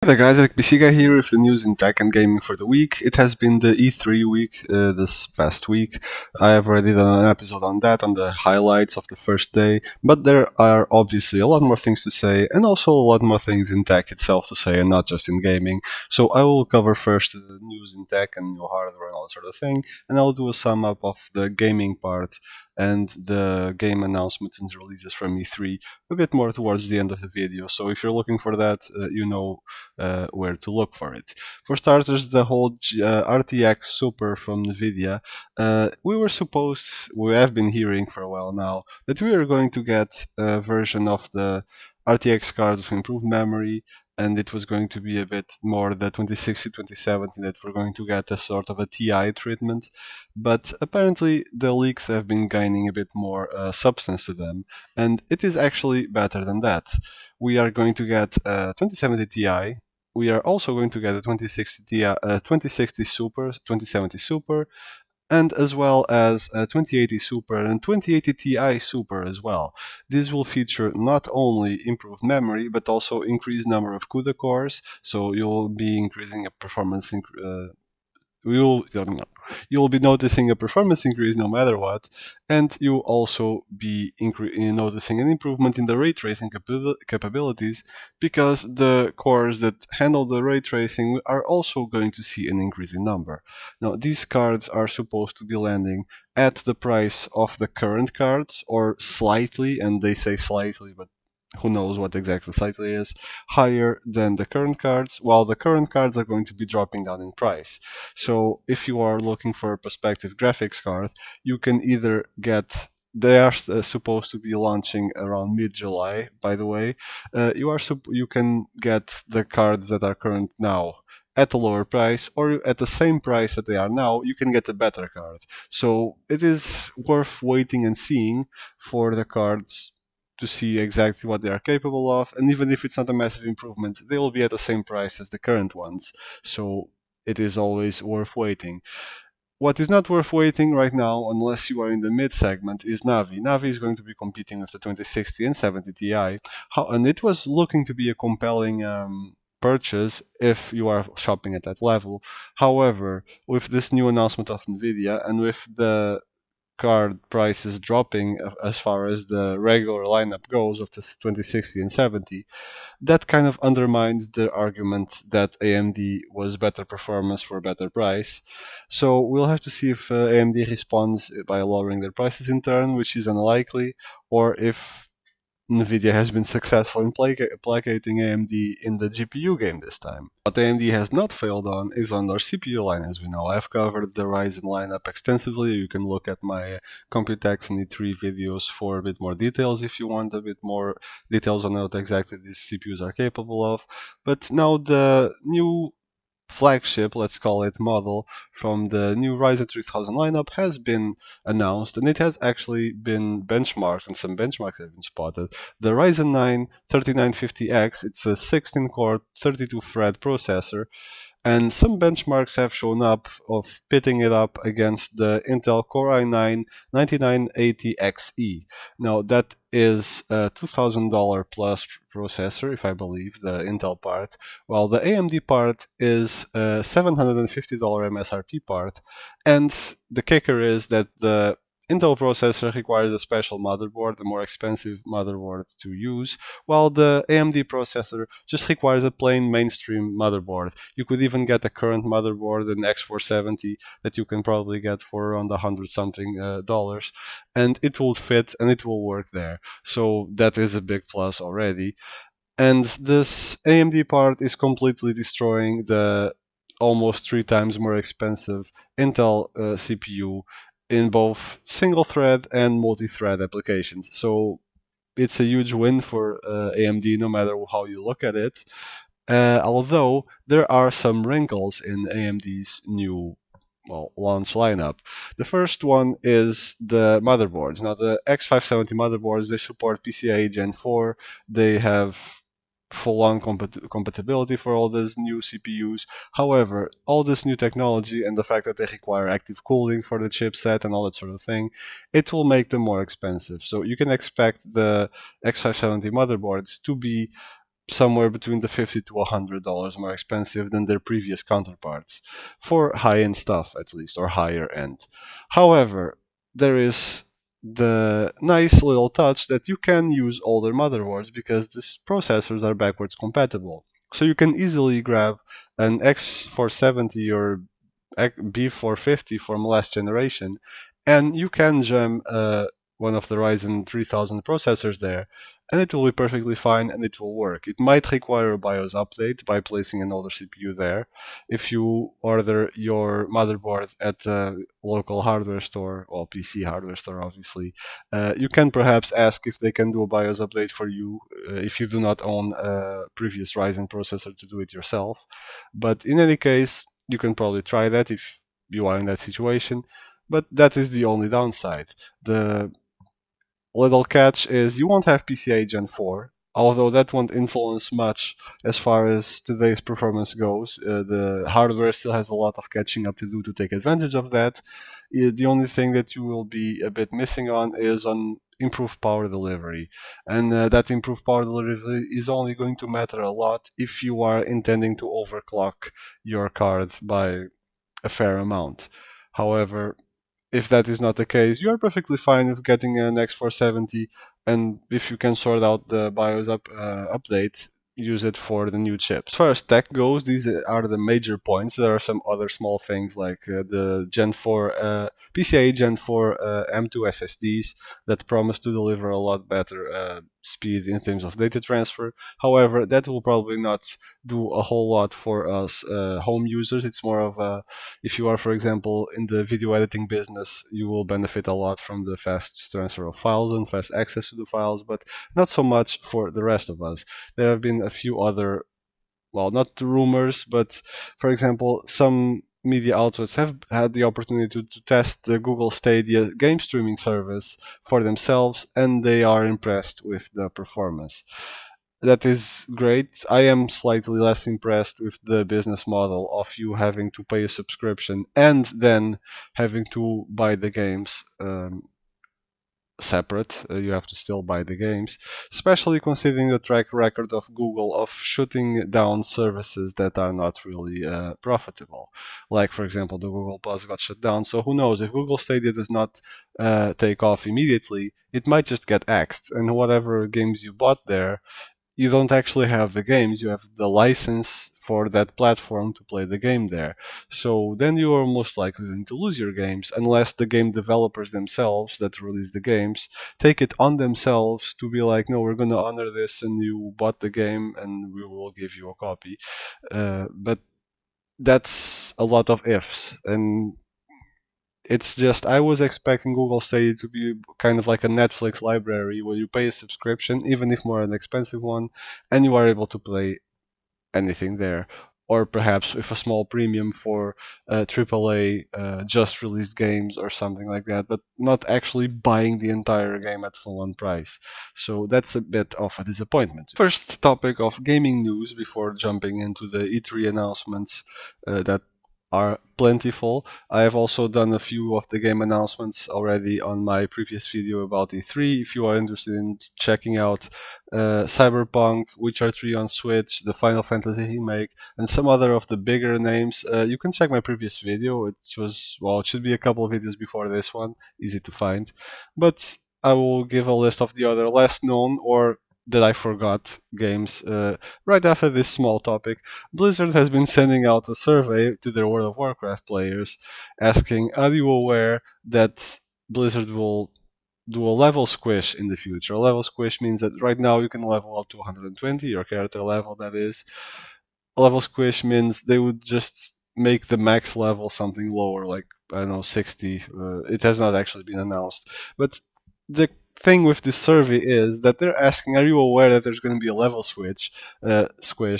Hey there guys, PC Guy here with the news in tech and gaming for the week. It has been the E3 week this past week. I have already done an episode on that, on the highlights of the first day, but there are obviously a lot more things to say and also a lot more things in tech itself to say and not just in gaming. So I will cover first the news in tech and new hardware and all that sort of thing, and I'll do a sum up of the gaming part and the game announcements and releases from E3 a bit more towards the end of the video. So if you're looking for that, you know where to look for it. For starters, the whole RTX Super from NVIDIA. We have been hearing for a while now that we are going to get a version of the RTX card with improved memory, and it was going to be a bit more the 2060, 2070, that we're going to get a sort of a TI treatment. But apparently the leaks have been gaining a bit more substance to them, and it is actually better than that. We are going to get a 2070 Ti. We are also going to get a 2060 Ti, 2060 Super, 2070 Super, and as well as a 2080 Super and 2080 Ti Super as well. This will feature not only improved memory but also increased number of CUDA cores, so you'll be increasing a performance you'll be noticing a performance increase no matter what, and you'll also be noticing an improvement in the ray tracing capabilities, because the cores that handle the ray tracing are also going to see an increase in number. Now, these cards are supposed to be landing at the price of the current cards, or slightly, and they say slightly, but who knows what exactly slightly is, higher than the current cards, while the current cards are going to be dropping down in price. So if you are looking for a prospective graphics card, you can either get, they are supposed to be launching around mid-July, by the way. You can get the cards that are current now at a lower price, or at the same price that they are now, you can get a better card. So it is worth waiting and seeing for the cards to see exactly what they are capable of, and even if it's not a massive improvement, they will be at the same price as the current ones. So it is always worth waiting. What is not worth waiting right now, unless you are in the mid segment, is Navi. Navi is going to be competing with the 2060 and 70 Ti, and it was looking to be a compelling purchase if you are shopping at that level. However, with this new announcement of NVIDIA and with the card prices dropping as far as the regular lineup goes of the 2060 and 70, that kind of undermines the argument that AMD was better performance for a better price. So we'll have to see if AMD responds by lowering their prices in turn, which is unlikely, or if NVIDIA has been successful in placating AMD in the GPU game this time. What AMD has not failed on is on their CPU line, as we know. I've covered the Ryzen lineup extensively. You can look at my Computex and E3 videos for a bit more details if you want a bit more details on what exactly these CPUs are capable of. But now the new flagship, let's call it, model from the new Ryzen 3000 lineup has been announced, and it has actually been benchmarked, and some benchmarks have been spotted. The Ryzen 9 3950X, it's a 16-core, 32-thread processor, and some benchmarks have shown up of pitting it up against the Intel Core i9 9980XE. Now that is a $2,000 plus processor, if I believe, the Intel part, while the AMD part is a $750 MSRP part. And the kicker is that the Intel processor requires a special motherboard, a more expensive motherboard to use, while the AMD processor just requires a plain mainstream motherboard. You could even get a current motherboard, an X470, that you can probably get for around $100 something dollars, and it will fit and it will work there. So that is a big plus already. And this AMD part is completely destroying the almost 3 times more expensive Intel CPU in both single thread and multi-thread applications. So it's a huge win for AMD no matter how you look at it. Although there are some wrinkles in AMD's new launch lineup. The first one is the motherboards. Now the X570 motherboards, they support PCIe Gen 4. They have full-on compatibility for all these new CPUs. However, all this new technology and the fact that they require active cooling for the chipset and all that sort of thing, it will make them more expensive. So you can expect the X570 motherboards to be somewhere between the $50 to $100 more expensive than their previous counterparts for high-end stuff, at least, or higher end. However, there is the nice little touch that you can use older motherboards because these processors are backwards compatible. So you can easily grab an X470 or B450 from last generation, and you can jam one of the Ryzen 3000 processors there, and it will be perfectly fine and it will work. It might require a BIOS update by placing an older CPU there. If you order your motherboard at a local hardware store, or PC hardware store, obviously, you can perhaps ask if they can do a BIOS update for you if you do not own a previous Ryzen processor to do it yourself. But in any case, you can probably try that if you are in that situation. But that is the only downside. The little catch is you won't have PCIe Gen 4, although that won't influence much as far as today's performance goes. The hardware still has a lot of catching up to do to take advantage of that. The only thing that you will be a bit missing on is on improved power delivery. And that improved power delivery is only going to matter a lot if you are intending to overclock your card by a fair amount. However, if that is not the case, you are perfectly fine with getting an X470, and if you can sort out the BIOS update, use it for the new chips. As far as tech goes, these are the major points. There are some other small things like the Gen 4 PCIe Gen 4 M2 SSDs that promise to deliver a lot better speed in terms of data transfer. However, that will probably not do a whole lot for us home users. It's more of a, if you are, for example, in the video editing business, you will benefit a lot from the fast transfer of files and fast access to the files, but not so much for the rest of us. There have been a few other, well, not rumors, but for example, some media outlets have had the opportunity to test the Google Stadia game streaming service for themselves, and they are impressed with the performance. That is great. I am slightly less impressed with the business model of you having to pay a subscription and then having to buy the games separate. You have to still buy the games, especially considering the track record of Google of shutting down services that are not really profitable. Like, for example, the Google Plus got shut down. So who knows? If Google Stadia does not take off immediately, it might just get axed, and whatever games you bought there, you don't actually have the games, you have the license for that platform to play the game there. So then you are most likely going to lose your games unless the game developers themselves that release the games take it on themselves to be like, no, we're going to honor this and you bought the game and we will give you a copy. But that's a lot of ifs, and it's just I was expecting Google Stadia to be kind of like a Netflix library where you pay a subscription, even if more an expensive one, and you are able to play anything there. Or perhaps with a small premium for AAA just released games or something like that, but not actually buying the entire game at full on price. So that's a bit of a disappointment. First topic of gaming news before jumping into the E3 announcements that are plentiful. I have also done a few of the game announcements already on my previous video about E3. If you are interested in checking out Cyberpunk, Witcher 3 on Switch, the Final Fantasy remake, and some other of the bigger names, you can check my previous video. It was, well, it should be a couple of videos before this one, easy to find. But I will give a list of the other less known or that I forgot games right after this small topic. Blizzard has been sending out a survey to their World of Warcraft players asking, are you aware that Blizzard will do a level squish in the future? A level squish means that right now you can level up to 120, your character level that is. A level squish means they would just make the max level something lower, like, I don't know, 60. It has not actually been announced. But the thing with this survey is that they're asking, are you aware that there's going to be a level squish,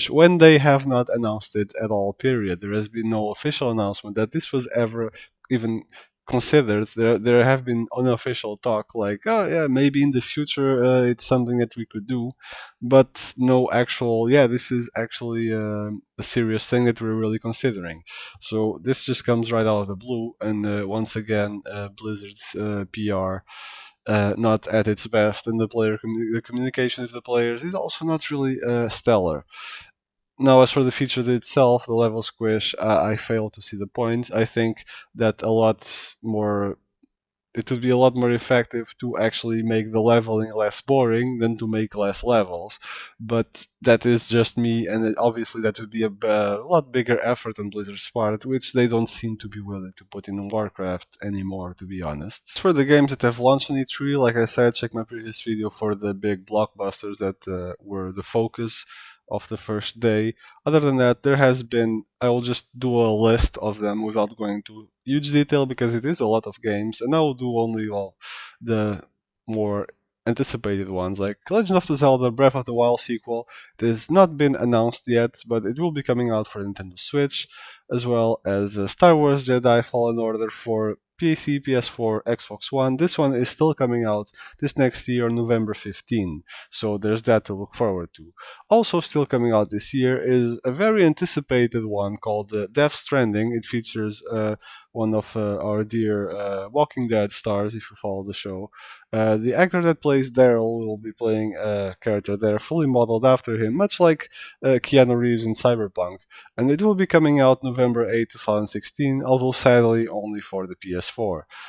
when they have not announced it at all, period. There has been no official announcement that this was ever even considered. There have been unofficial talk like, oh yeah, maybe in the future it's something that we could do, but no actual, yeah, this is actually a serious thing that we're really considering. So this just comes right out of the blue, and once again, Blizzard's PR not at its best, and the communication with the players is also not really stellar. Now, as for the feature itself, the level squish, I fail to see the point. I think that a lot more it would be a lot more effective to actually make the leveling less boring than to make less levels. But that is just me, and obviously that would be a lot bigger effort on Blizzard's part, which they don't seem to be willing to put in Warcraft anymore, to be honest. As for the games that have launched on E3, like I said, check my previous video for the big blockbusters that were the focus of the first day. Other than that, there has been. I will just do a list of them without going into huge detail because it is a lot of games, and I will do only the more anticipated ones, like Legend of the Zelda Breath of the Wild sequel. It has not been announced yet, but it will be coming out for Nintendo Switch, as well as Star Wars Jedi Fallen Order for PC, PS4, Xbox One. This one is still coming out this next year, November 15. So there's that to look forward to. Also, still coming out this year is a very anticipated one called Death Stranding. It features one of our dear Walking Dead stars, if you follow the show. The actor that plays Daryl will be playing a character there fully modeled after him, much like Keanu Reeves in Cyberpunk. And it will be coming out November 8, 2016, although sadly only for the PS4.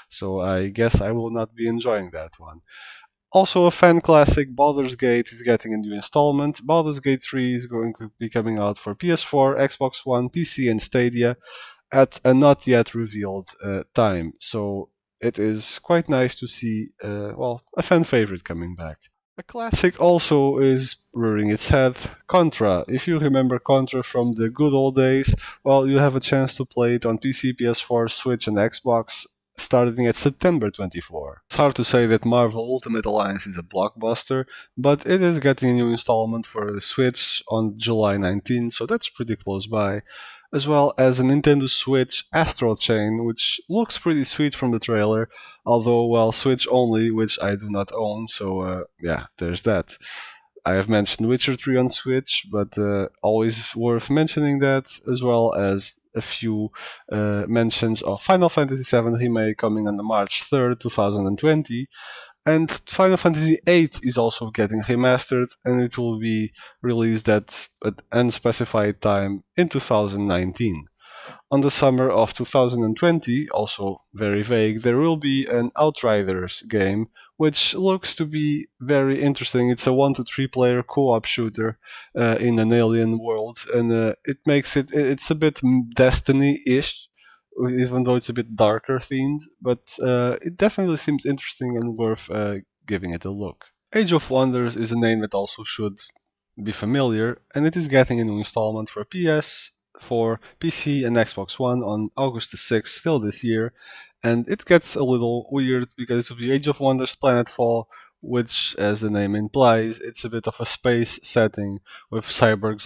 So I guess I will not be enjoying that one. Also, a fan classic, Baldur's Gate is getting a new installment. Baldur's Gate 3 is going to be coming out for PS4, Xbox One, PC, and Stadia at a not yet revealed time. So it is quite nice to see, a fan favorite coming back. A classic also is rearing its head, Contra. If you remember Contra from the good old days, well, you have a chance to play it on PC, PS4, Switch, and Xbox starting at September 24. It's hard to say that Marvel Ultimate Alliance is a blockbuster, but it is getting a new installment for the Switch on July 19, so that's pretty close by, as well as a Nintendo Switch Astral Chain, which looks pretty sweet from the trailer, although, well, Switch only, which I do not own, so yeah, there's that. I have mentioned Witcher 3 on Switch, but always worth mentioning that, as well as a few mentions of Final Fantasy VII Remake coming on the March 3rd, 2020, and Final Fantasy VIII is also getting remastered, and it will be released at an unspecified time in 2019. On the summer of 2020, also very vague, there will be an Outriders game, which looks to be very interesting. It's a 1 to 3 player co op shooter in an alien world, and it's a bit Destiny ish, even though it's a bit darker themed, but it definitely seems interesting and worth giving it a look. Age of Wonders is a name that also should be familiar, and it is getting a new installment for PS, for PC, and Xbox One on August the 6th, still this year. And it gets a little weird because it will be Age of Wonders Planetfall, which, as the name implies, it's a bit of a space setting with cyborg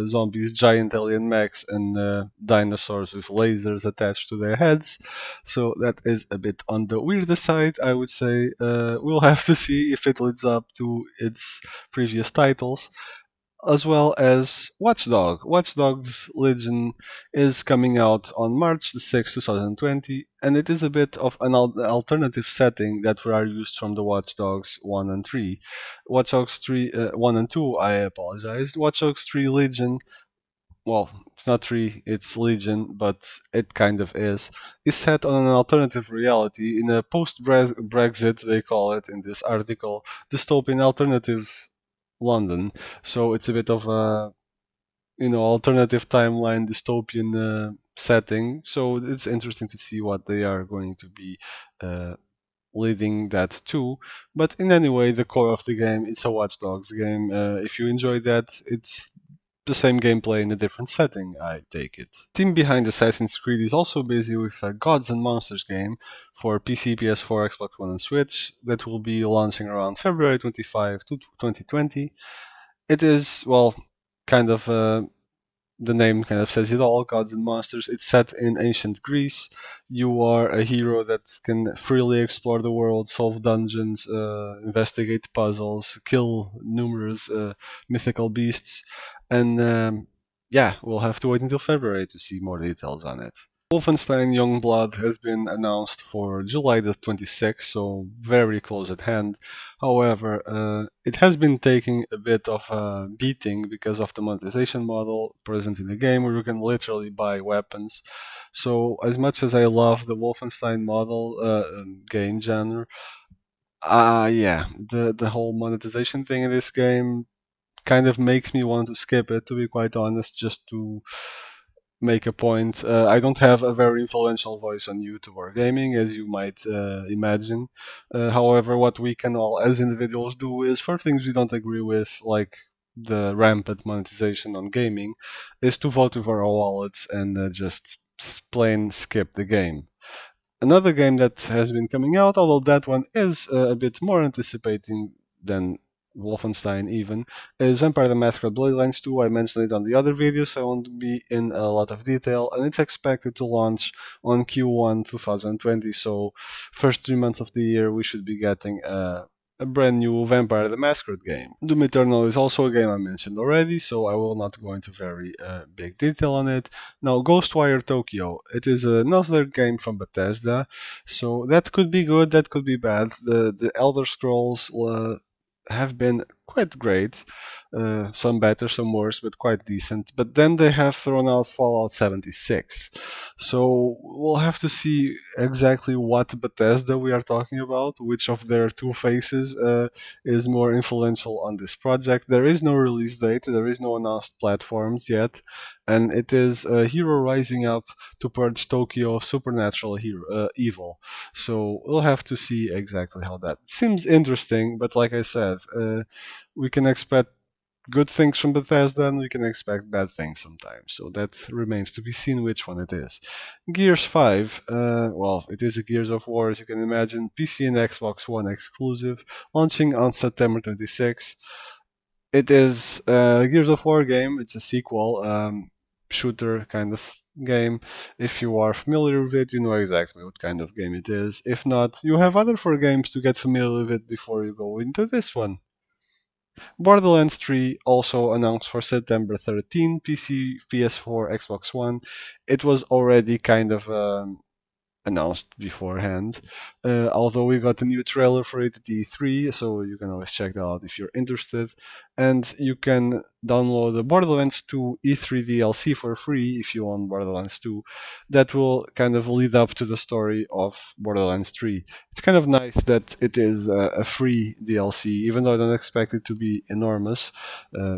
zombies, giant alien mechs, and dinosaurs with lasers attached to their heads. So that is a bit on the weirder side, I would say. We'll have to see if it lives up to its previous titles, as well as Watchdog. Watchdog's Legion is coming out on March the 6th, 2020, and it is a bit of an alternative setting that were used from the Watchdogs 1 and 3. Watchdogs 3, 1 and 2, I apologize. Watchdogs 3 Legion, well, it's not 3, it's Legion, but it kind of is set on an alternative reality in a post-Brexit, they call it in this article, dystopian alternative London. So it's a bit of a alternative timeline dystopian setting. So it's interesting to see what they are going to be uh, leading that to. But in any way, the core of the game, it's a Watch Dogs game. If you enjoy that, it's the same gameplay in a different setting, I take it. Team behind Assassin's Creed is also busy with a Gods and Monsters game for PC, PS4, Xbox One, and Switch that will be launching around February 25 to 2020. It is, well, kind of the name kind of says it all, Gods and Monsters. It's set in ancient Greece. You are a hero that can freely explore the world, solve dungeons, investigate puzzles, kill numerous mythical beasts, and yeah, we'll have to wait until February to see more details on it. Wolfenstein Youngblood has been announced for July the 26th, so very close at hand. However, it has been taking a bit of a beating because of the monetization model present in the game, where you can literally buy weapons. So, as much as I love the Wolfenstein model game genre, yeah, the whole monetization thing in this game kind of makes me want to skip it, to be quite honest, just to make a point. I don't have a very influential voice on YouTube or gaming, as you might imagine. However, what we can all, as individuals, do is for things we don't agree with, like the rampant monetization on gaming, is to vote with our wallets and just plain skip the game. Another game that has been coming out, although that one is a bit more anticipating than Wolfenstein even, is Vampire the Masquerade Bloodlines 2. I mentioned it on the other video, so I won't be in a lot of detail, and it's expected to launch on Q1 2020, so first 3 months of the year we should be getting a brand new Vampire the Masquerade game. Doom Eternal is also a game I mentioned already, so I will not go into very big detail on it. Now, Ghostwire Tokyo. It is another game from Bethesda, so that could be good, that could be bad. The Elder Scrolls have been quite great. Some better, some worse, but quite decent. But then they have thrown out Fallout 76. So we'll have to see exactly what Bethesda we are talking about, which of their two faces is more influential on this project. There is no release date, there is no announced platforms yet, and it is a hero rising up to purge Tokyo of supernatural evil. So we'll have to see exactly how that seems interesting. But like I said, we can expect good things from Bethesda and we can expect bad things sometimes. So that remains to be seen which one it is. Gears 5, well, it is a Gears of War, as you can imagine, PC and Xbox One exclusive, launching on September 26. It is a Gears of War game. It's a sequel, shooter kind of game. If you are familiar with it, you know exactly what kind of game it is. If not, you have other 4 games to get familiar with it before you go into this one. Borderlands 3 also announced for September 13, PC, PS4, Xbox One. It was already kind of announced beforehand. Although we got a new trailer for it at E3, so you can always check that out if you're interested. And you can download the Borderlands 2 E3 DLC for free if you own Borderlands 2. That will kind of lead up to the story of Borderlands 3. It's kind of nice that it is a free DLC, even though I don't expect it to be enormous,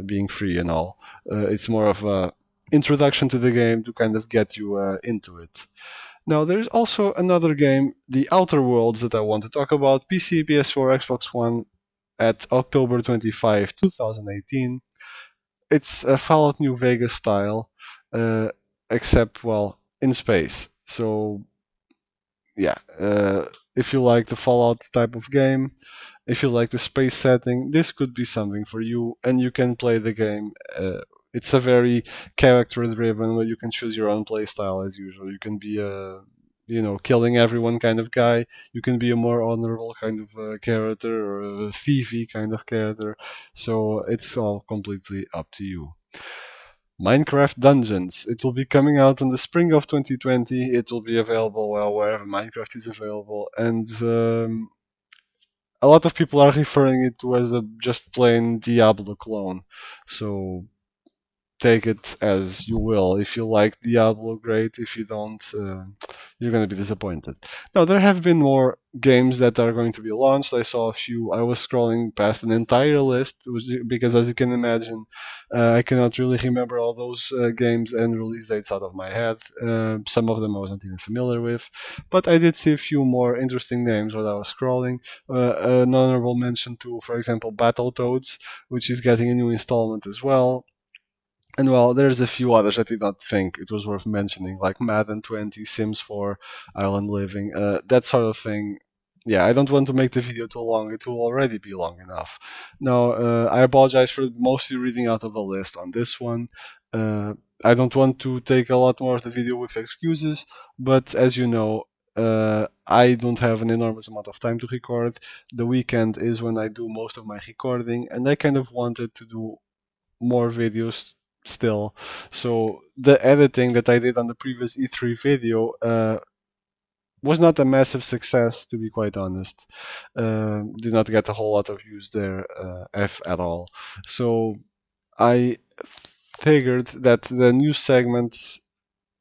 being free and all. It's more of a introduction to the game to kind of get you into it. Now, there's also another game, The Outer Worlds, that I want to talk about. PC, PS4, Xbox One at October 25, 2018. It's a Fallout New Vegas style, uh, except, well, in space. So, yeah, if you like the Fallout type of game, if you like the space setting, this could be something for you, and you can play the game. It's a very character-driven, where you can choose your own playstyle as usual. You can be a, killing everyone kind of guy. You can be a more honorable kind of character or a thiefy kind of character. So it's all completely up to you. Minecraft Dungeons. It will be coming out in the spring of 2020. It will be available wherever Minecraft is available, and a lot of people are referring it to as a just plain Diablo clone. So take it as you will. If you like Diablo, great. If you don't, you're going to be disappointed. Now, there have been more games that are going to be launched. I saw a few. I was scrolling past an entire list because, as you can imagine, I cannot really remember all those games and release dates out of my head. Some of them I wasn't even familiar with. But I did see a few more interesting names while I was scrolling. An honorable mention to, for example, Battletoads, which is getting a new installment as well. And well, there's a few others I did not think it was worth mentioning, like Madden 20, Sims 4, Island Living, that sort of thing. Yeah, I don't want to make the video too long. It will already be long enough. Now, I apologize for mostly reading out of the list on this one. Uh, I don't want to take a lot more of the video with excuses, but as you know, I don't have an enormous amount of time to record. The weekend is when I do most of my recording, and I kind of wanted to do more videos still. So the editing that I did on the previous E3 video was not a massive success, to be quite honest. Did not get a whole lot of views there, if at all. So I figured that the news segment,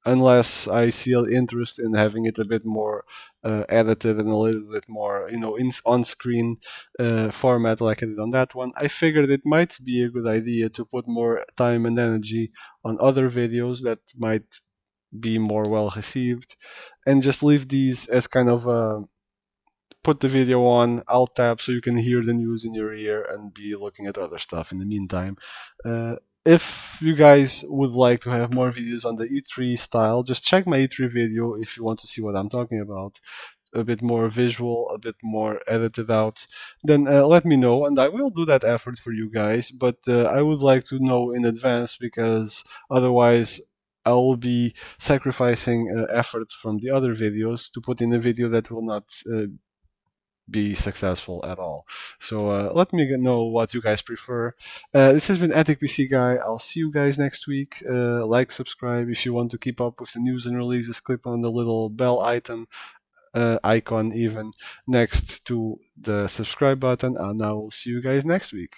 unless I see an interest in having it a bit more edited and a little bit more, on-screen format like I did on that one, I figured it might be a good idea to put more time and energy on other videos that might be more well received, and just leave these as kind of put the video on, alt tab so you can hear the news in your ear and be looking at other stuff in the meantime. If you guys would like to have more videos on the E3 style, just check my E3 video if you want to see what I'm talking about. A bit more visual, a bit more edited out, then let me know and I will do that effort for you guys. But I would like to know in advance because otherwise I will be sacrificing effort from the other videos to put in a video that will not be successful at all. So let me know what you guys prefer. This has been Attic PC Guy. I'll see you guys next week. Like, subscribe if you want to keep up with the news and releases. Click on the little bell icon even next to the subscribe button, and I will see you guys next week.